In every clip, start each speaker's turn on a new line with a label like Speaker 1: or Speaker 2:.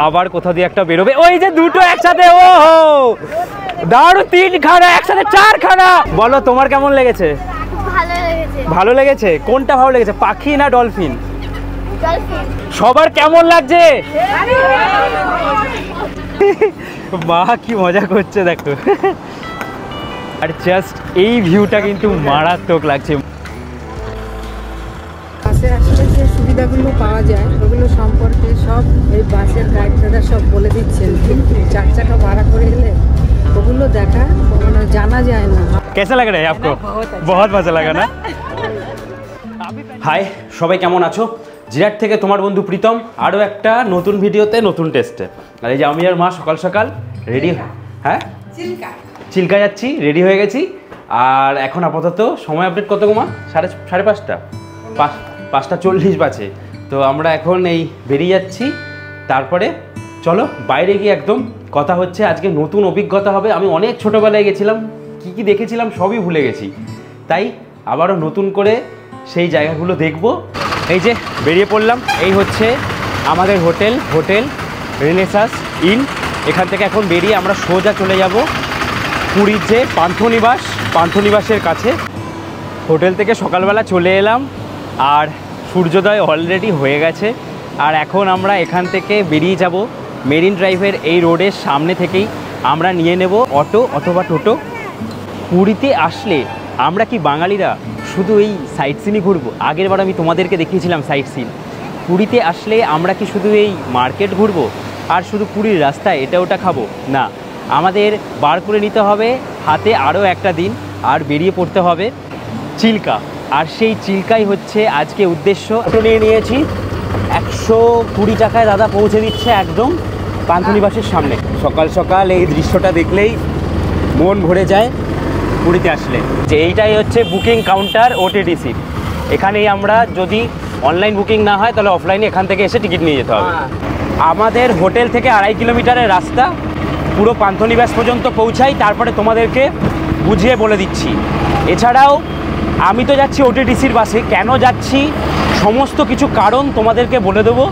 Speaker 1: আবার কোথাও দিয়ে একটা বেরোবে। ওই যে দুটো একসাথে, ও দারুণ, 3 খানা একসাথে 4 খানা। বলো তোমার কেমন লেগেছে? ভালো লেগেছে। কোনটা ভালো লেগেছে, পাখি না ডলফিন? সবার কেমন লাগছে? মা কি মজা করছে দেখো। আর জাস্ট এই ভিউটা কিন্তু মারাত্মক লাগছে।
Speaker 2: বাসের আসলে যে সুবিধাগুলো পাওয়া যায় ওগুলো সম্পর্কে সব এই বাসের গাইড দাদা সব বলে দিচ্ছেন, কিন্তু 4 চাকা ভাড়া করে এলে ওগুলো দেখা মানে জানা যায় না।
Speaker 1: कैसा लग रहा है आपको? बहुत मजा लगा ना? হাই, সবাই কেমন আছো? জিরাট থেকে তোমার বন্ধু প্রীতম, আরও একটা নতুন ভিডিওতে নতুন টেস্টে। আর এই যে আমি আর মা সকাল সকাল রেডি, হ্যাঁ চিল্কা যাচ্ছি, রেডি হয়ে গেছি। আর এখন আপাতত সময় আপডেট কত গোমা? 5:30, 5:40 বাজে। তো আমরা এখন এই বেরিয়ে যাচ্ছি। তারপরে চলো বাইরে গিয়ে একদম কথা হচ্ছে। আজকে নতুন অভিজ্ঞতা হবে। আমি অনেক ছোটোবেলায় গেছিলাম, কি কি দেখেছিলাম সবই ভুলে গেছি, তাই আবারও নতুন করে সেই জায়গাগুলো দেখব। এই যে বেরিয়ে পড়লাম, এই হচ্ছে আমাদের হোটেল রেনেসাস ইন। এখান থেকে এখন বেরিয়ে আমরা সোজা চলে যাব পুরীর যে পান্থনিবাসের কাছে। হোটেল থেকে সকালবেলা চলে এলাম আর সূর্যোদয় অলরেডি হয়ে গেছে। আর এখন আমরা এখান থেকে বেরিয়ে যাব মেরিন ড্রাইভের এই রোডের সামনে থেকেই আমরা নিয়ে নেব অটো অথবা টোটো। পুরীতে আসলে আমরা কি বাঙালিরা শুধু এই সাইট সিনই ঘুরবো? আগেরবার আমি তোমাদেরকে দেখিয়েছিলাম সাইট সিন। পুরীতে আসলে আমরা কি শুধু এই মার্কেট ঘুরবো আর শুধু পুরীর রাস্তায় এটা ওটা খাবো? না, আমাদের বার করে নিতে হবে হাতে আরও একটা দিন আর বেরিয়ে পড়তে হবে চিল্কা। আর সেই চিল্কাই হচ্ছে আজকে উদ্দেশ্য। অটো নিয়ে নিয়েছি, 120 টাকায় দাদা পৌঁছে দিচ্ছে একদম পান্থনিবাসের সামনে। সকাল সকাল এই দৃশ্যটা দেখলেই মন ভরে যায় পুরীতে আসলে। যে এইটাই হচ্ছে বুকিং কাউন্টার ওটিডিসি। এখানেই আমরা যদি অনলাইন বুকিং না হয় তাহলে অফলাইনে এখান থেকে এসে টিকিট নিয়ে যেতে হবে। আমাদের হোটেল থেকে 2.5 কিলোমিটারের রাস্তা, পুরো পান্থনিবাস পর্যন্ত পৌঁছাই, তারপরে তোমাদেরকে বুঝিয়ে বলে দিচ্ছি। এছাড়াও আমি তো যাচ্ছি ওটিডিসির বাসে, কেন যাচ্ছি সমস্ত কিছু কারণ তোমাদেরকে বলে দেবো।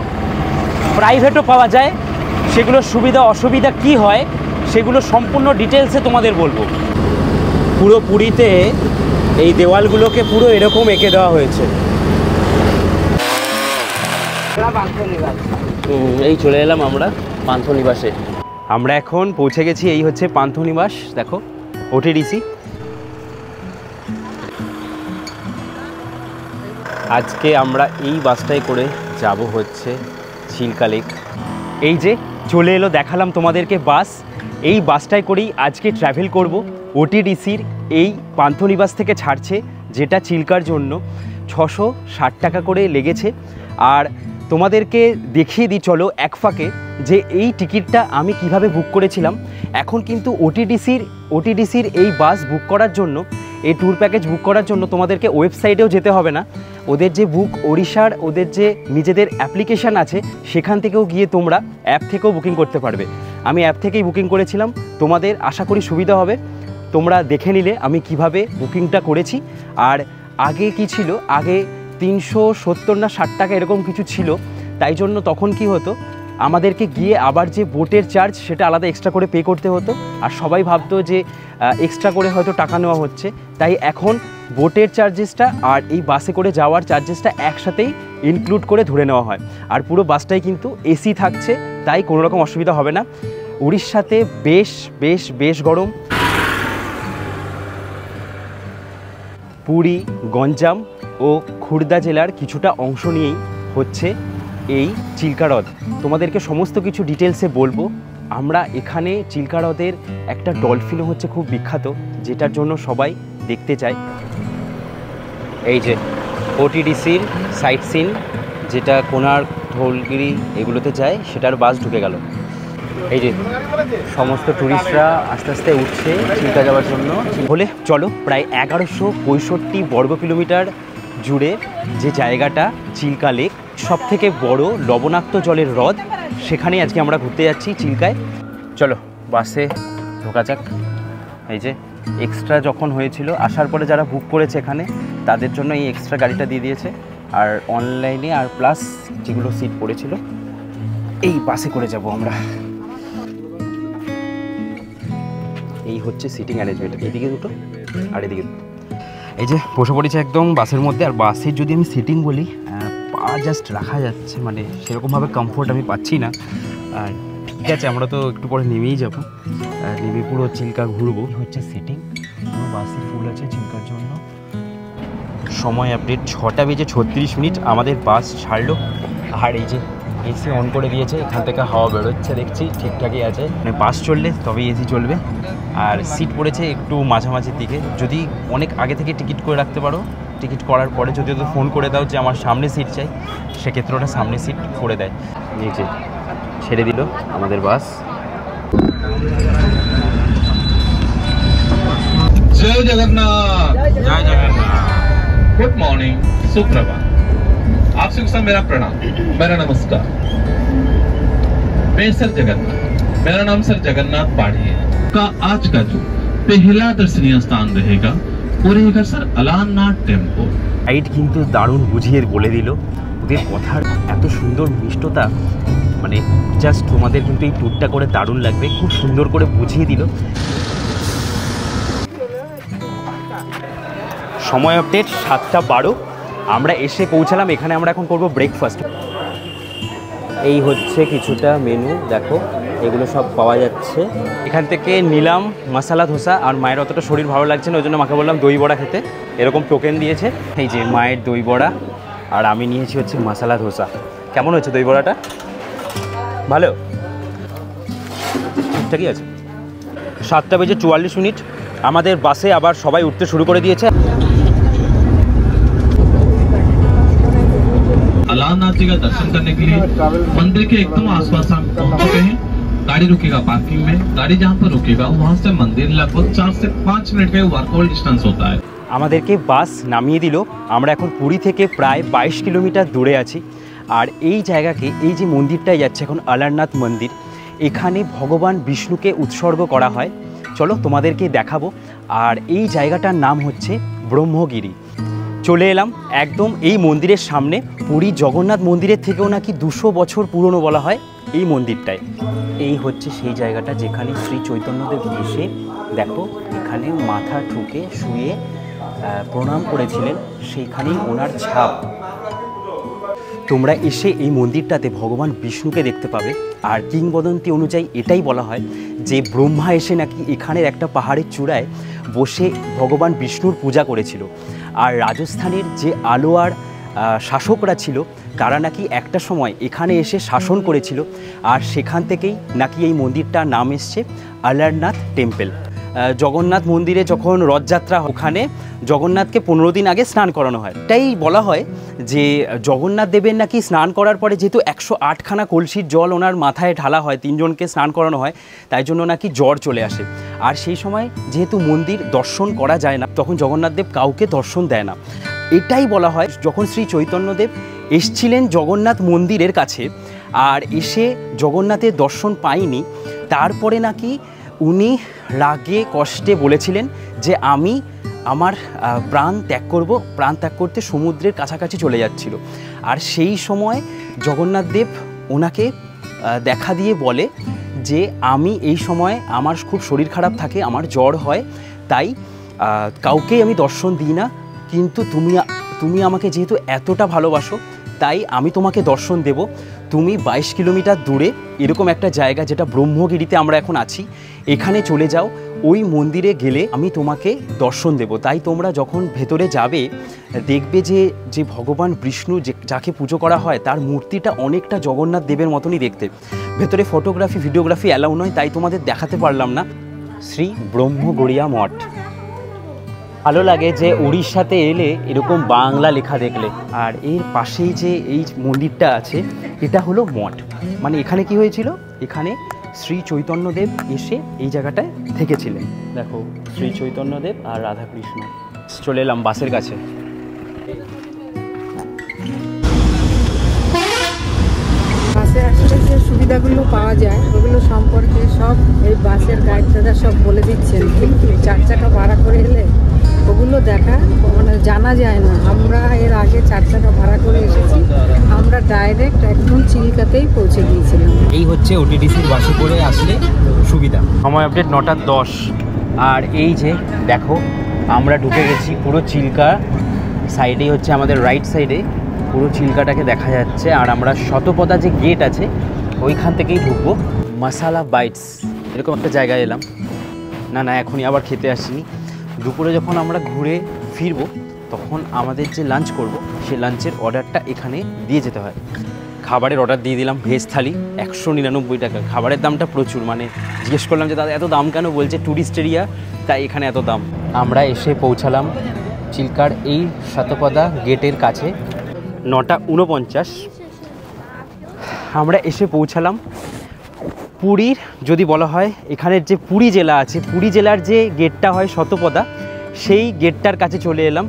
Speaker 1: প্রাইভেটও পাওয়া যায়, সেগুলোর সুবিধা অসুবিধা কি হয় সেগুলো সম্পূর্ণ ডিটেলসে তোমাদের বলবো। পুরো পুরীতে এই দেওয়ালগুলোকে পুরো এরকম এঁকে দেওয়া হয়েছে। এই চলে এলাম আমরা পান্থনিবাসে। আমরা এখন পৌঁছে গেছি, এই হচ্ছে পান্থনিবাস, দেখো ওটিডিসি। আজকে আমরা এই বাসটাই করে যাব হচ্ছে চিল্কা লেক। এই যে চলে এলো, দেখালাম তোমাদেরকে বাস। এই বাসটাই করেই আজকে ট্র্যাভেল করব। ওটিডিসির এই পান্থনিবাস থেকে ছাড়ছে, যেটা চিল্কার জন্য 660 টাকা করে লেগেছে। আর তোমাদেরকে দেখিয়ে দিই চলো এক ফাঁকে যে এই টিকিটটা আমি কিভাবে বুক করেছিলাম। এখন কিন্তু ওটিডিসির এই বাস বুক করার জন্য, এই ট্যুর প্যাকেজ বুক করার জন্য তোমাদেরকে ওয়েবসাইটেও যেতে হবে না। ওদের যে বুক ওড়িশার ওদের যে নিজেদের অ্যাপ্লিকেশান আছে সেখান থেকেও গিয়ে তোমরা অ্যাপ থেকেও বুকিং করতে পারবে। আমি অ্যাপ থেকেই বুকিং করেছিলাম, তোমাদের আশা করি সুবিধা হবে। তোমরা দেখে নিলে আমি কিভাবে বুকিংটা করেছি। আর আগে কি ছিল, আগে 370 না 60 টাকা এরকম কিছু ছিল। তাই জন্য তখন কি হতো, আমাদেরকে গিয়ে আবার যে বোটের চার্জ সেটা আলাদা এক্সট্রা করে পে করতে হতো। আর সবাই ভাবতো যে এক্সট্রা করে হয়তো টাকা নেওয়া হচ্ছে। তাই এখন বোটের চার্জেসটা আর এই বাসে করে যাওয়ার চার্জেসটা একসাথেই ইনক্লুড করে ধরে নেওয়া হয়। আর পুরো বাসটাই কিন্তু এসি থাকছে, তাই কোনো রকম অসুবিধা হবে না। উড়িষ্যাতে বেশ বেশ বেশ গরম। পুরী, গঞ্জাম ও খুর্দা জেলার কিছুটা অংশ নিয়েই হচ্ছে এই চিল্কা হ্রদ। তোমাদেরকে সমস্ত কিছু ডিটেলসে বলবো। আমরা এখানে চিল্কা হ্রদের একটা ডলফিনও হচ্ছে খুব বিখ্যাত, যেটার জন্য সবাই দেখতে চায়। এই যে ওটিডিসির সাইট সিন, যেটা কোণার্ক, ধৌলগিরি এগুলোতে যায়, সেটার বাস ঢুকে গেল। এই যে সমস্ত ট্যুরিস্টরা আস্তে আস্তে উঠছে চিল্কা যাওয়ার জন্য। বলে চলো, প্রায় 1165 বর্গ কিলোমিটার জুড়ে যে জায়গাটা চিল্কা লেক, সবথেকে বড় লবণাক্ত জলের হ্রদ, সেখানে আজকে আমরা ঘুরতে যাচ্ছি চিল্কায়। চলো বাসে ঢোকা যাক। এই যে এক্সট্রা যখন হয়েছিল আসার পরে যারা বুক করেছে এখানে, তাদের জন্য এই এক্সট্রা গাড়িটা দিয়ে দিয়েছে। আর অনলাইনে আর প্লাস যেগুলো সিট পড়েছিল এই বাসে করে যাব আমরা। এই হচ্ছে সিটিং অ্যারেঞ্জমেন্ট, এদিকে দুটো আর এদিকে দুটো। এই যে বসে পড়েছে একদম বাসের মধ্যে। আর বাসের যদি আমি সিটিং বলি, পা জাস্ট রাখা যাচ্ছে, মানে সেরকমভাবে কমফোর্ট আমি পাচ্ছি না। আর ঠিক আছে, আমরা তো একটু পরে নেমেই যাব, নেমে পুরো চিল্কা ঘুরবো। হচ্ছে সিটিং, পুরো বাসে ফুল আছে চিল্কার জন্য। সময় আপডেট 6টা বেজে 36 মিনিট আমাদের বাস ছাড়লো। আর এই যে এসি অন করে দিয়েছে, এখান থেকে হাওয়া বেরোচ্ছে, দেখছি ঠিকঠাকই আছে। মানে বাস চললে তবেই এসি চলবে। আর সিট পড়েছে একটু মাঝামাঝির দিকে। যদি অনেক আগে থেকে টিকিট করে রাখতে পারো, টিকিট করার পরে যদি ওদের ফোন করে দাও যে আমার সামনে সিট চাই, সেক্ষেত্রে ওটা সামনে সিট করে দেয়। নিচে ছেড়ে দিল আমাদের বাস।
Speaker 3: जय जगन्नाथ।
Speaker 1: জয় জগন্নাথ।
Speaker 3: गुड मॉर्निंग, सुप्रभात। आप सबको मेरा प्रणाम, मेरा नमस्कार। मैं सर जगन्नाथ, मेरा नाम सर जगन्नाथ पाढ़ी है। का आज का जो पहला दर्शनीय स्थान रहेगा वो रहेगा सर अलारनाथ टेम्पल।
Speaker 1: গাইড কিন্তু দারুণ বুঝিয়ে বলে দিল। ওদের কথার এত সুন্দর মিষ্টতা, মানে জাস্ট তোমাদের কিন্তু এই ট্যুরটা করে দারুণ লাগবে। খুব সুন্দর করে বুঝিয়ে দিল। সময় আপডেট 7টা 12। আমরা এসে পৌঁছালাম এখানে। আমরা এখন করব ব্রেকফাস্ট। এই হচ্ছে কিছুটা মেনু, দেখো এগুলো সব পাওয়া যাচ্ছে। এখান থেকে নিলাম মশালা ধোসা। আর মায়ের অতটা শরীর ভালো লাগছে না, ওই জন্য মাকে বললাম দই বড়া খেতে। এরকম টোকেন দিয়েছে। এই যে মায়ের দই বড়া, আর আমি নিয়েছি হচ্ছে মশালা ধোসা। কেমন হচ্ছে দই বড়াটা? ভালো, ঠিকঠাকই আছে। 7টা বেজে 44 মিনিট আমাদের বাসে আবার সবাই উঠতে শুরু করে দিয়েছে।
Speaker 3: अलारनाथ जी का दर्शन करने के लिए मंदिर के एकदम आसपास हम पहुंच चुके हैं। गाड़ी रुकेगा पार्किंग में। गाड़ी जहां पर रुकेगा वहां से मंदिर लगभग 4 से 5 मिनट का वॉकेबल डिस्टेंस होता है।
Speaker 1: আমাদেরকে বাস নামিয়ে দিল। আমরা এখন পুরী থেকে প্রায় 22 কিলোমিটার দূরে আছি। আর এই জায়গাকে, এই যে মন্দিরটায় যাচ্ছে এখন, আলারনাথ মন্দির, এখানে ভগবান বিষ্ণুকে উৎসর্গ করা হয়। চলো তোমাদেরকে দেখাবো। আর এই জায়গাটার নাম হচ্ছে ব্রহ্মগিরি। চলে এলাম একদম এই মন্দিরের সামনে। পুরী জগন্নাথ মন্দিরের থেকেও নাকি 200 বছর পুরনো বলা হয় এই মন্দিরটায়। এই হচ্ছে সেই জায়গাটা যেখানে শ্রী চৈতন্যদেব এসে, দেখো এখানে মাথা ঠুকে শুয়ে প্রণাম করেছিলেন, সেইখানেই ওনার ছাপ। তোমরা এসে এই মন্দিরটাতে ভগবান বিষ্ণুকে দেখতে পাবে। আর কিংবদন্তি অনুযায়ী এটাই বলা হয় যে ব্রহ্মা এসে নাকি এখানের একটা পাহাড়ের চূড়ায় বসে ভগবান বিষ্ণুর পূজা করেছিল। আর রাজস্থানের যে আলোয়ার শাসকরা ছিল, তারা নাকি একটা সময় এখানে এসে শাসন করেছিল। আর সেখান থেকেই নাকি এই মন্দিরটার নাম এসছে আলারনাথ টেম্পল। জগন্নাথ মন্দিরে যখন রথযাত্রা, ওখানে জগন্নাথকে 15 দিন আগে স্নান করানো হয়। এটাই বলা হয় যে জগন্নাথ দেবের নাকি স্নান করার পরে, যেহেতু 108খানা কলসির জল ওনার মাথায় ঢালা হয়, 3 জনকে স্নান করানো হয়, তাই জন্য নাকি জ্বর চলে আসে। আর সেই সময় যেহেতু মন্দির দর্শন করা যায় না, তখন জগন্নাথ দেব কাউকে দর্শন দেয় না। এটাই বলা হয় যখন শ্রী চৈতন্যদেব এসছিলেন জগন্নাথ মন্দিরের কাছে, আর এসে জগন্নাথের দর্শন পায়নি, তারপরে নাকি উনি রাগে কষ্টে বলেছিলেন যে আমি আমার প্রাণ ত্যাগ করব। প্রাণ ত্যাগ করতে সমুদ্রের কাছাকাছি চলে যাচ্ছিল। আর সেই সময় জগন্নাথ দেব ওনাকে দেখা দিয়ে বলে যে আমি এই সময়, আমার খুব শরীর খারাপ থাকে, আমার জ্বর হয়, তাই কাউকেই আমি দর্শন দিই না, কিন্তু তুমি আমাকে যেহেতু এতটা ভালোবাসো, তাই আমি তোমাকে দর্শন দেব। তুমি 22 কিলোমিটার দূরে এরকম একটা জায়গা, যেটা ব্রহ্মগিরিতে আমরা এখন আছি, এখানে চলে যাও। ওই মন্দিরে গেলে আমি তোমাকে দর্শন দেব। তাই তোমরা যখন ভেতরে যাবে, দেখবে যে ভগবান বিষ্ণু যাকে পুজো করা হয়, তার মূর্তিটা অনেকটা জগন্নাথ দেবের মতনই দেখতে। ভেতরে ফটোগ্রাফি ভিডিওগ্রাফি অ্যালাউ নয়, তাই তোমাদের দেখাতে পারলাম না। শ্রী ব্রহ্মগড়িয়া মঠ। ভালো লাগে যে উড়িষ্যাতে এলে এরকম বাংলা লেখা দেখলে। আর এর পাশেই যে এই মন্দিরটা আছে, এটা হলো মঠ। মানে এখানে কি হয়েছিল, এখানে শ্রী চৈতন্যদেব এসে এই জায়গাটায় থেকেছিলেন। দেখো শ্রী চৈতন্যদেব আর রাধাকৃষ্ণ। চলে এলাম বাসের কাছে।
Speaker 2: বাসে আসলে যে সুবিধাগুলো পাওয়া যায়, ওগুলো সম্পর্কে সব এই বাসের গাইড দাদা সব বলে দিচ্ছেন। কিন্তু 4 চাকা ভাড়া করে এলে ওগুলো দেখা মানে জানা যায় না। আমরা এর আগে 4 চাকা ভাড়া করে এসেছি, আমরা ডাইরেক্ট একদম চিল্কাতেই পৌঁছে গিয়েছিলাম।
Speaker 1: এই হচ্ছে ওটিডিসির বাসে করে আসলে সুবিধা। সময় আপডেট 9:10। আর এই যে দেখো আমরা ঢুকে গেছি পুরো চিল্কা। সাইডেই হচ্ছে আমাদের রাইট সাইডে পুরো চিল্কাটাকে দেখা যাচ্ছে। আর আমরা শতপদা যে গেট আছে ওইখান থেকেই ঢুকবো। মশালা বাইটস এরকম একটা জায়গায় এলাম। না এখনই আবার খেতে আসিনি। দুপুরে যখন আমরা ঘুরে ফিরবো তখন আমাদের যে লাঞ্চ করব সেই লাঞ্চের অর্ডারটা এখানে দিয়ে যেতে হয়। খাবারের অর্ডার দিয়ে দিলাম ভেজ থালি 199 টাকা। খাবারের দামটা প্রচুর, মানে জিজ্ঞেস করলাম যে দাদা এত দাম কেন, বলছে ট্যুরিস্ট এরিয়া তাই এখানে এত দাম। আমরা এসে পৌঁছালাম চিল্কার এই শতপদা গেটের কাছে 9:49। আমরা এসে পৌঁছালাম পুরীর, যদি বলা হয় এখানের যে পুরী জেলা আছে, পুরী জেলার যে গেটটা হয় শতপদা, সেই গেটটার কাছে চলে এলাম।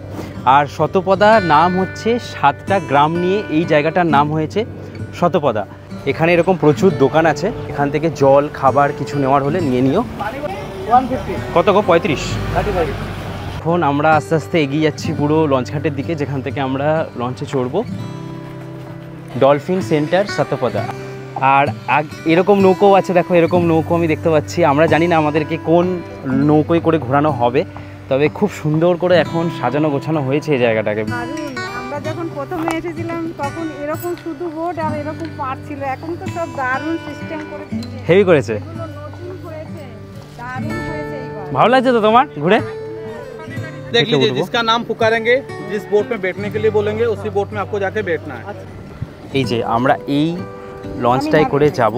Speaker 1: আর শতপদা নাম হচ্ছে 7টা গ্রাম নিয়ে এই জায়গাটার নাম হয়েছে শতপদা। এখানে এরকম প্রচুর দোকান আছে, এখান থেকে জল খাবার কিছু নেওয়ার হলে নিয়ে নিও। কত গো? 35। এখন আমরা আস্তে আস্তে এগিয়ে যাচ্ছি পুরো লঞ্চঘাটের দিকে, যেখান থেকে আমরা লঞ্চে চড়বো। Dolphin centre শতপদা। আর এরকম নৌকো আছে, দেখো এরকম নৌকো আমি দেখতে পাচ্ছি। আমরা জানি না আমাদেরকে কোন নৌকোয় করে ঘোরানো হবে, তবে খুব সুন্দর করে এখন সাজানো গোছানো হয়েছে এই জায়গাটাকে।
Speaker 2: আমরা যখন প্রথমে এসেছিলাম তখন এরকম শুধু বোট আর এরকম পার ছিল, এখন তো সব দারুণ সিস্টেম করে দিয়েছে,
Speaker 1: হেভি করেছে,
Speaker 2: নতুন হয়েছে, দারুণ হয়েছে। এইবার
Speaker 1: ভালো লাগছে তো তোমার ঘুরে?
Speaker 4: देख लीजिए, जिसका नाम पुकारेंगे, जिस बोट में बैठने के लिए बोलेंगे उसी बोट में आपको जाके बैठना है।
Speaker 1: এই যে আমরা এই লঞ্চটাই করে যাব।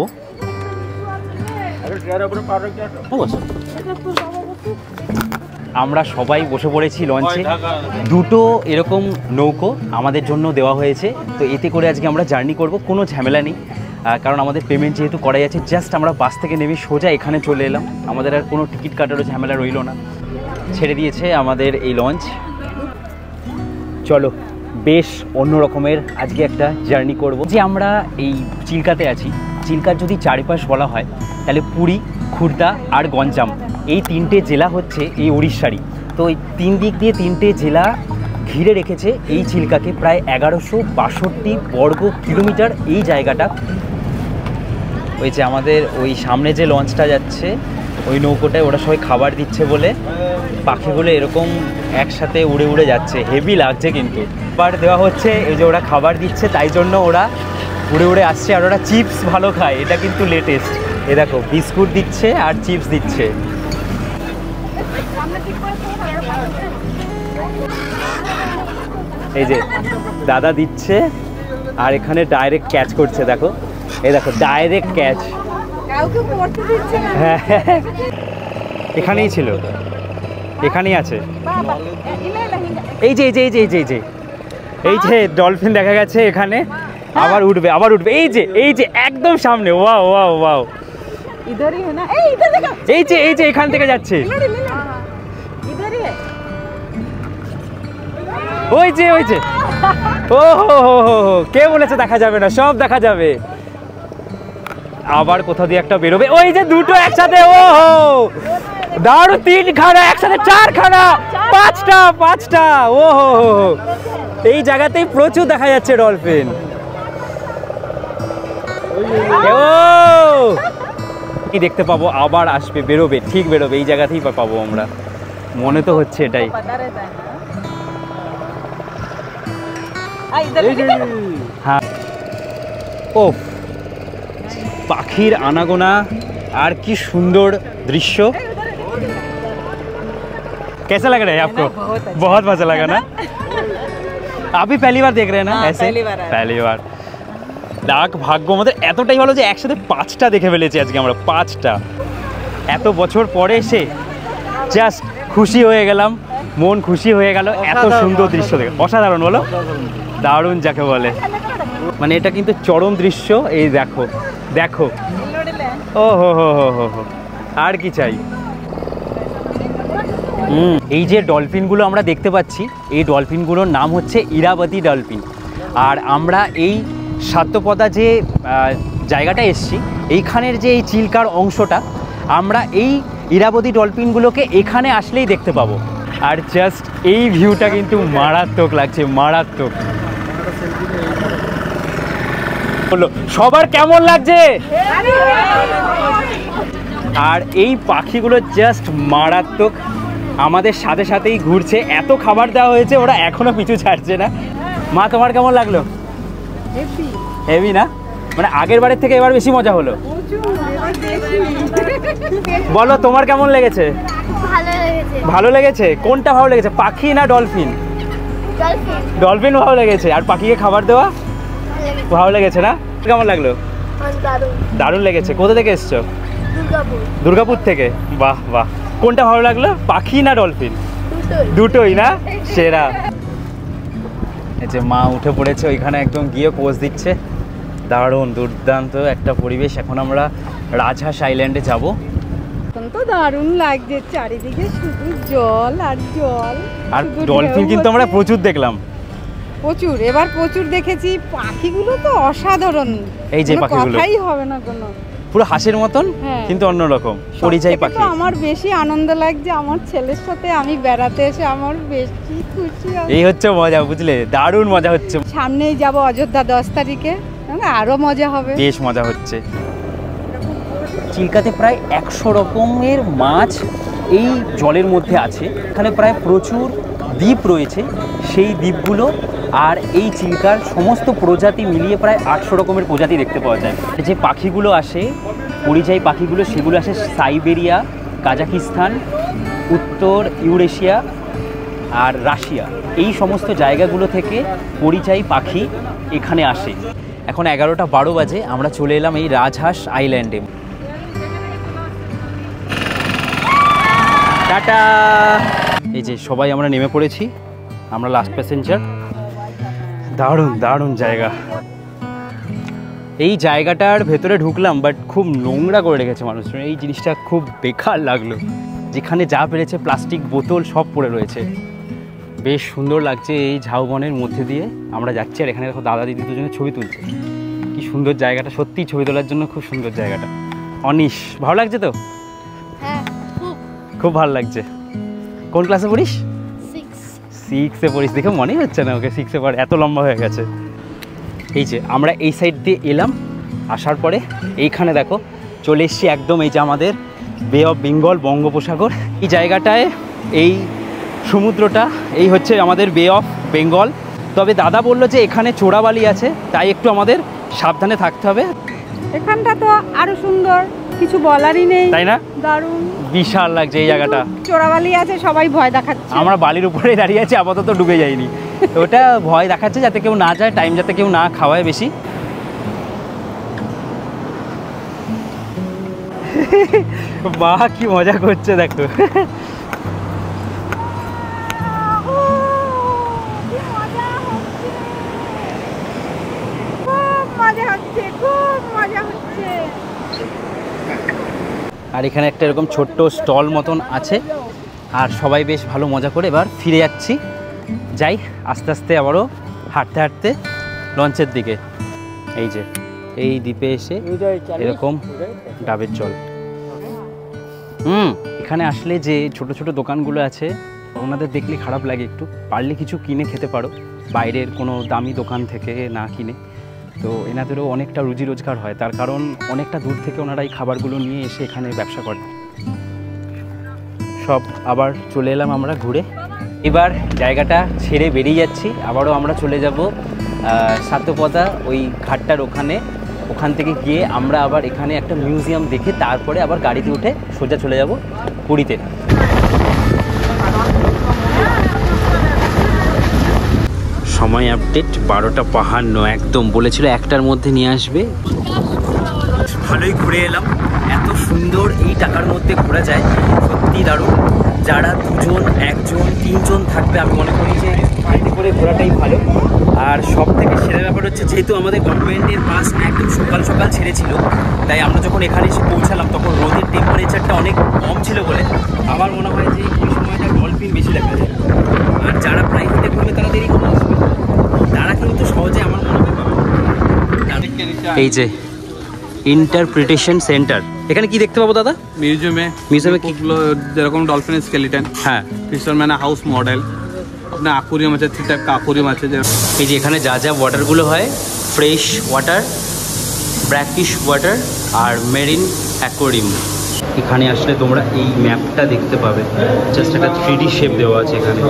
Speaker 1: আমরা সবাই বসে পড়েছি লঞ্চে। দুটো এরকম নৌকো আমাদের জন্য দেওয়া হয়েছে, তো এতে করে আজকে আমরা জার্নি করব। কোনো ঝামেলা নেই, কারণ আমাদের পেমেন্ট যেহেতু করাই আছে। জাস্ট আমরা বাস থেকে নেমে সোজা এখানে চলে এলাম, আমাদের আর কোনো টিকিট কাটারও ঝামেলা রইল না। ছেড়ে দিয়েছে আমাদের এই লঞ্চ। চলো বেশ অন্য রকমের আজকে একটা জার্নি করব। যে আমরা এই চিল্কাতে আছি, চিল্কার যদি চারিপাশ বলা হয় তাহলে পুরী, খুর্দা আর গঞ্জাম এই 3টে জেলা হচ্ছে এই উড়িষ্যারই। তো এই 3 দিক দিয়ে 3টে জেলা ঘিরে রেখেছে এই চিল্কাকে। প্রায় 1162 বর্গ কিলোমিটার এই জায়গাটা। ওই যে আমাদের ওই সামনে যে লঞ্চটা যাচ্ছে ওই নৌকোটায় ওরা সবাই খাবার দিচ্ছে বলে পাখিগুলো এরকম একসাথে উড়ে উড়ে যাচ্ছে, হেভি লাগছে। কিন্তু খাবার দেওয়া হচ্ছে, এই যে ওরা খাবার দিচ্ছে তাই জন্য ওরা উড়ে উড়ে আসছে। আর ওরা চিপস ভালো খায়, এটা কিন্তু লেটেস্ট। এ দেখো বিস্কুট দিচ্ছে আর চিপস দিচ্ছে। এই যে দাদা দিচ্ছে আর এখানে ডাইরেক্ট ক্যাচ করছে, দেখো এই দেখো ডাইরেক্ট ক্যাচ। হ্যাঁ এখানেই ছিল, এখানেই আছে। এই যে এই যে এই যে এই যে এই যে এই যে ডলফিন দেখা গেছে এখানে। আবার উঠবে আবার উঠবে। এই যে একদম সামনে। ওয়াও ওয়াও ওয়াও, এই যে এখান থেকে যাচ্ছে। ওই যে ও হো হো হো, কে বলেছে দেখা যাবে না? সব দেখা যাবে। আবার কোথাও দিয়ে একটা বেরোবে। ওই যে দুটো একসাথে। ও হো দারুণ, 3 খানা একসাথে, 4 খানা, 5টা। ও হো হো, এই জায়গাতেই প্রচুর দেখা যাচ্ছে ডলফিন। ও দেখতে পাবো, আবার আসবে, বেরোবে, ঠিক বেরোবে, এই জায়গাতেই পাবো আমরা, মনে তো হচ্ছে এটাই। হ্যাঁ ও পাখির আনাগোনা, আর কি সুন্দর দৃশ্য। कैसा लग रहा है आपको? बहुत मजा लगा ना? आप भी पहली बार देख रहे हैं ना? ऐसे पहली बार। ডাক ভাগ্য আমাদের এতটাই ভালো যে একসাথে 5টা দেখে ফেলেছি আজকে আমরা, 5টা। এত বছর পরে এসে জাস্ট খুশি হয়ে গেলাম, মন খুশি হয়ে গেল এত সুন্দর দৃশ্য দেখে। অসাধারণ বলো, দারুণ যাকে বলে। মানে এটা কিন্তু চরম দৃশ্য। এই দেখো দেখো, ও হো হো হো হো হো, আর কি চাই। এই যে ডলফিনগুলো আমরা দেখতে পাচ্ছি, এই ডলফিনগুলোর নাম হচ্ছে ইরাবতী ডলফিন। আর আমরা এই শতপদা যে জায়গাটা এসছি, এইখানের যে এই চিল্কার অংশটা, আমরা এই ইরাবতী ডলফিনগুলোকে এখানে আসলেই দেখতে পাবো। আর জাস্ট এই ভিউটা কিন্তু মারাত্মক লাগছে, মারাত্মক। বলো সবার কেমন লাগছে? আর এই পাখিগুলো জাস্ট মারাত্মক, আমাদের সাথে সাথেই ঘুরছে, এত খাবার দেওয়া হয়েছে ওরা এখনো পিছু ছাড়ছে না। মা তোমার কেমন লাগলো? হেভি না? মানে আগের বারের থেকে এবার বেশি মজা হলো। বলো তোমার কেমন লেগেছে? ভালো লেগেছে। কোনটা ভালো লেগেছে, পাখি না ডলফিন? ডলফিন ভালো লেগেছে। আর পাখিকে খাবার দেওয়া ভালো লেগেছে না? কেমন লাগলো? দারুণ লেগেছে। কোথা থেকে এসছো? দুর্গাপুর থেকে। বাহ বাহ। কোনটা ভালো লাগলো, পাখি না ডলফিন? দুটোই না? সেরা। এই যে মা উঠে পড়েছে ওইখানে, একদম গিয়ে পোজ দিচ্ছে। দারুণ দুর্দান্ত একটা পরিবেশ। এখন আমরা রাজহাঁস আইল্যান্ডে যাব।
Speaker 2: এখন তো দারুণ লাগছে, চারিদিকে শুধু জল আর জল।
Speaker 1: আর ডলফিন কিন্তু আমরা প্রচুর দেখলাম,
Speaker 2: প্রচুর। এবার প্রচুর দেখেছি। পাখিগুলো তো অসাধারণ,
Speaker 1: এই যে পাখিগুলো
Speaker 2: কথাই হবে না কোনো,
Speaker 1: পুরো হাঁসের মতন কিন্তু অন্যরকম পরিযায়ী পাখি।
Speaker 2: আমার বেশি আনন্দ লাগছে আমার ছেলের সাথে আমি বেড়াতে এসে, আমার বেশি খুশি।
Speaker 1: এই হচ্ছে মজা, বুঝলে? দারুণ মজা হচ্ছে।
Speaker 2: সামনেই যাব অযোধ্যা 10 তারিখে, আরো মজা হবে।
Speaker 1: বেশ মজা হচ্ছে। চিল্কাতে প্রায় 100 রকমের মাছ এই জলের মধ্যে আছে। এখানে প্রায় প্রচুর দ্বীপ রয়েছে, সেই দ্বীপগুলো আর এই চিল্কার সমস্ত প্রজাতি মিলিয়ে প্রায় 800 রকমের প্রজাতি দেখতে পাওয়া যায়। যে পাখিগুলো আসে, পরিযায়ী পাখিগুলো, সেগুলো আসে সাইবেরিয়া, কাজাকিস্তান, উত্তর ইউরেশিয়া আর রাশিয়া। এই সমস্ত জায়গাগুলো থেকে পরিযায়ী পাখি এখানে আসে। এখন 11টা 12 বাজে, আমরা চলে এলাম এই রাজহাঁস আইল্যান্ডে। টাটা। এই যে সবাই আমরা নেমে পড়েছি, আমরা লাস্ট প্যাসেঞ্জার। দারুণ দারুণ জায়গা। এই জায়গাটার ভেতরে ঢুকলাম, বাট খুব নোংরা করে রেখেছে মানুষজন। এই জিনিসটা খুব বেকার লাগলো। যেখানে যা পেরেছে প্লাস্টিক বোতল সব পড়ে রয়েছে। বেশ সুন্দর লাগছে এই ঝাউবনের মধ্যে দিয়ে আমরা যাচ্ছি। আর এখানে দেখো দাদা দিদি দুজনে ছবি তুলছে। কি সুন্দর জায়গাটা, সত্যিই ছবি তোলার জন্য খুব সুন্দর জায়গাটা। অনিশ, ভালো লাগছে তো? খুব ভালো লাগছে। কোন ক্লাসে পড়িস? 6-এ পড়িস। দেখে মনেই হচ্ছে না ওকে 6-এ পড়ে, এত লম্বা হয়ে গেছে। এই যে আমরা এই সাইড দিয়ে এলাম, আসার পরে এইখানে দেখো চলে এসছি একদম। এই যে আমাদের বে অফ বেঙ্গল, বঙ্গোপসাগর। এই জায়গাটায় এই সমুদ্রটা, এই হচ্ছে আমাদের বে অফ বেঙ্গল। তবে দাদা বললো যে এখানে চোরাবালি আছে, তাই একটু আমাদের সাবধানে থাকতে হবে।
Speaker 2: এখানটা তো আরো সুন্দর, কিছু বলারই নেই, তাই না? দারুণ,
Speaker 1: বিশাল লাগছে এই জায়গাটা।
Speaker 2: চোরাবালি আছে, সবাই ভয় দেখাচ্ছে।
Speaker 1: আমরা বালির উপরেই দাঁড়িয়ে আছি, আপাতত ডুবে যাইনি। ওটা ভয় দেখাচ্ছে যাতে কেউ না যায়, টাইম যাতে কেউ না খাওয়ায় বেশি। বাহ কি মজা করছে দেখো। আর এখানে একটা এরকম ছোট্ট স্টল মতন আছে, আর সবাই বেশ ভালো মজা করে এবার ফিরে যাচ্ছি। যাই আস্তে আস্তে আবারও হাঁটতে হাঁটতে লঞ্চের দিকে। এই যে এই দ্বীপে এসে এরকম ডাবের জল। এখানে আসলে যে ছোট ছোট দোকানগুলো আছে ওনাদের দেখলে খারাপ লাগে একটু, পারলে কিছু কিনে খেতে পারো বাইরের কোনো দামি দোকান থেকে না কিনে। তো এনাদেরও অনেকটা রুজি রোজগার হয়, তার কারণ অনেকটা দূর থেকে ওনারা এই খাবারগুলো নিয়ে এসে এখানে ব্যবসা করে। সব আবার চলে এলাম আমরা ঘুরে। এবার জায়গাটা ছেড়ে বেরিয়ে যাচ্ছি, আবারও আমরা চলে যাব সাতপদা ওই ঘাটটার ওখানে। ওখান থেকে গিয়ে আমরা আবার এখানে একটা মিউজিয়াম দেখে তারপরে আবার গাড়িতে উঠে সোজা চলে যাব পুরীতে। সময় আপডেট 12টা 52, একদম বলেছিল 1টার মধ্যে নিয়ে আসবে। ভালোই ঘুরে এলাম, এত সুন্দর এই টাকার মধ্যে ঘোরা যায়, সত্যি দারুণ। যারা 2জন 1জন 3জন থাকবে আমি মনে করি যে গাড়িতে করে ঘোরাটাই ভালো। আর সব থেকে সেরা ব্যাপার হচ্ছে যেহেতু আমাদের গভর্নমেন্টের বাস একদম সকাল সকাল ছেড়েছিল, তাই আমরা যখন এখানে এসে পৌঁছালাম তখন রোদের টেম্পারেচারটা অনেক কম ছিল বলে আমার মনে হয় যে এই সময়টা ডলফিন বেশি দেখা যায়। আর যারা প্রাইভেটে ঘুরবে তারা দেরি করে আসবে, তারা কিন্তু সহজে আমার মনে হয়। এই যে ইন্টারপ্রিটেশন সেন্টার, এখানে কি দেখতে পাবো দাদা?
Speaker 4: মিউজিয়ামে যেরকম ডলফিন স্কেলিটন,
Speaker 1: হ্যাঁ,
Speaker 4: ফিশারম্যান হাউস মডেল, আপনার অ্যাকুরিয়াম আছে, 3 টাইপ অ্যাকুরিয়াম আছে।
Speaker 1: এই যে এখানে যা যা ওয়াটারগুলো হয়, ফ্রেশ ওয়াটার, ব্র্যাকিশ ওয়াটার আর মেরিন অ্যাকোয়ারিয়াম। এখানে আসলে তোমরা এই ম্যাপটা দেখতে পাবে, জাস্ট একটা 3D শেপ দেওয়া আছে এখানে।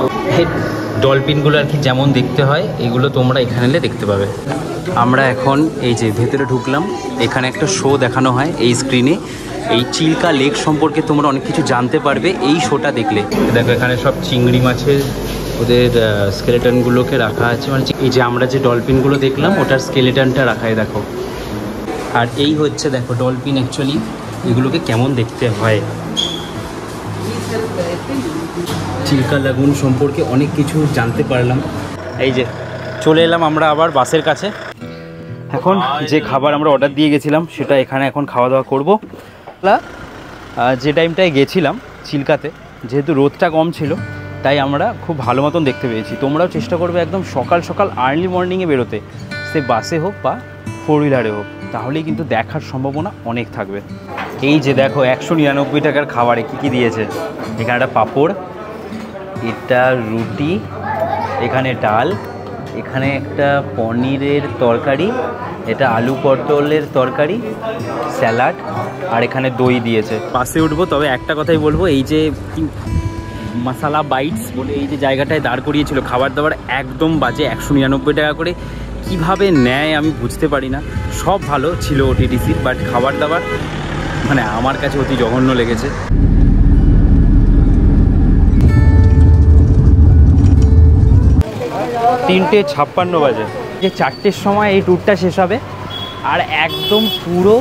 Speaker 1: ডলফিনগুলো আর কি যেমন দেখতে হয় এগুলো তোমরা এখানে এলে দেখতে পাবে। আমরা এখন এই যে ভেতরে ঢুকলাম, এখানে একটা শো দেখানো হয় এই স্ক্রিনে। এই চিল্কা লেক সম্পর্কে তোমরা অনেক কিছু জানতে পারবে এই শোটা দেখলে। দেখো এখানে সব চিংড়ি মাছের ওদের স্কেলেটনগুলোকে রাখা আছে, মানে এই যে আমরা যে ডলফিনগুলো দেখলাম ওটার স্কেলেটনটা রাখা হয় দেখো। আর এই হচ্ছে দেখো ডলফিন অ্যাকচুয়ালি এগুলোকে কেমন দেখতে হয়। চিল্কা লাগুন সম্পর্কে অনেক কিছু জানতে পারলাম। এই যে চলে এলাম আমরা আবার বাসের কাছে। এখন যে খাবার আমরা অর্ডার দিয়ে গেছিলাম সেটা এখানে এখন খাওয়া দাওয়া করবো। যে টাইমটায় গেছিলাম চিল্কাতে, যেহেতু রোদটা কম ছিল তাই আমরা খুব ভালো মতন দেখতে পেয়েছি। তোমরাও চেষ্টা করবে একদম সকাল সকাল আর্লি মর্নিংয়ে বেরোতে, সে বাসে হোক বা 4 হুইলারে হোক, তাহলেই কিন্তু দেখার সম্ভাবনা অনেক থাকবে। এই যে দেখো 199 টাকার খাবারে কী কী দিয়েছে। এখানে একটা পাঁপড়, এটা রুটি, এখানে ডাল, এখানে একটা পনিরের তরকারি, এটা আলু পটলের তরকারি, স্যালাড, আর এখানে দই দিয়েছে। বাসে উঠবো, তবে একটা কথাই বলবো, এই যে মশালা বাইটস বলে এই যে জায়গাটায় দাঁড় করিয়েছিল, খাবার দাবার একদম বাজে, 199 টাকা করে কিভাবে নেয় আমি বুঝতে পারি না। সব ভালো ছিল ওটিটিসির, বাট খাবার দাবার মানে আমার কাছে অতি জঘন্য লেগেছে। 3:56 বাজে, যে 4টের সময় এই ট্যুরটা শেষ হবে, আর একদম পুরো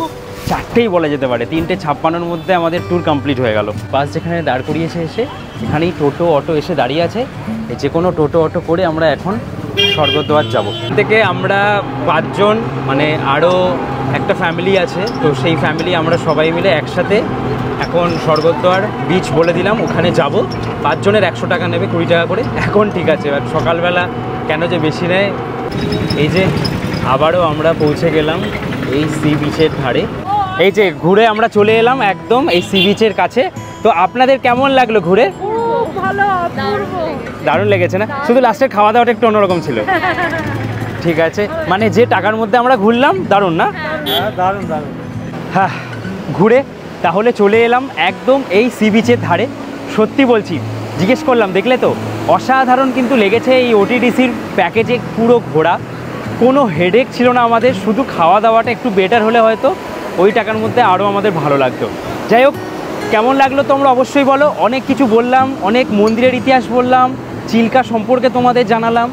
Speaker 1: 4টেই বলা যেতে পারে। 3:56-র মধ্যে আমাদের ট্যুর কমপ্লিট হয়ে গেল। বাস যেখানে দাঁড় করিয়েছে এসে, এখানেই টোটো অটো এসে দাঁড়িয়ে আছে। যে কোনো টোটো অটো করে আমরা এখন স্বর্গদ্বার যাব। থেকে আমরা 5 জন, মানে আরও একটা ফ্যামিলি আছে, তো সেই ফ্যামিলি আমরা সবাই মিলে একসাথে এখন স্বর্গদ্বার বিচ বলে দিলাম, ওখানে যাব। 5 জনের 100 টাকা নেবে, 20 টাকা করে। এখন ঠিক আছে, এবার সকালবেলা কেন যে বেশি নেয়। এই যে আবারও আমরা পৌঁছে গেলাম এই সি বিচের ধারে। এই যে ঘুরে আমরা চলে এলাম একদম এই সি বিচের কাছে। তো আপনাদের কেমন লাগলো ঘুরে?
Speaker 5: ভালো,
Speaker 1: দারুণ লেগেছে না? শুধু লাস্টের খাওয়া দাওয়াটা একটু অন্যরকম ছিল। ঠিক আছে, মানে যে টাকার মধ্যে আমরা ঘুরলাম, দারুণ না?
Speaker 4: দারুণ দারুণ।
Speaker 1: হ্যাঁ, ঘুরে তাহলে চলে এলাম একদম এই সি বিচের ধারে। সত্যি বলছি, জিজ্ঞেস করলাম, দেখলে তো অসাধারণ কিন্তু লেগেছে এই ওটিডিসির প্যাকেজে পুরো ঘোরা। কোনো হেডেক ছিল না আমাদের, শুধু খাওয়া দাওয়াটা একটু বেটার হলে হয়তো ওই টাকার মধ্যে আরও আমাদের ভালো লাগতো। যাই হোক, কেমন লাগলো তোমরা অবশ্যই বলো। অনেক কিছু বললাম, অনেক মন্দিরের ইতিহাস বললাম, চিল্কা সম্পর্কে তোমাদের জানালাম,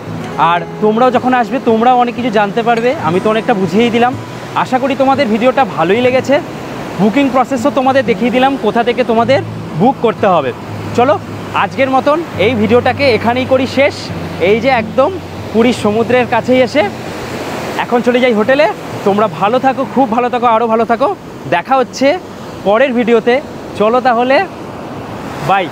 Speaker 1: আর তোমরাও যখন আসবে তোমরাও অনেক কিছু জানতে পারবে। আমি তো অনেকটা বুঝিয়েই দিলাম। আশা করি তোমাদের ভিডিওটা ভালোই লেগেছে। বুকিং প্রসেসও তোমাদের দেখিয়ে দিলাম, কোথা থেকে তোমাদের বুক করতে হবে। চলো আজকের মতন এই ভিডিওটাকে এখানেই করি শেষ। এই যে একদম পুরীর সমুদ্রের কাছেই এসে এখন চলে যাই হোটেলে। তোমরা ভালো থাকো, খুব ভালো থাকো, আরও ভালো থাকো। দেখা হচ্ছে পরের ভিডিওতে। চলো তাহলে, বাই।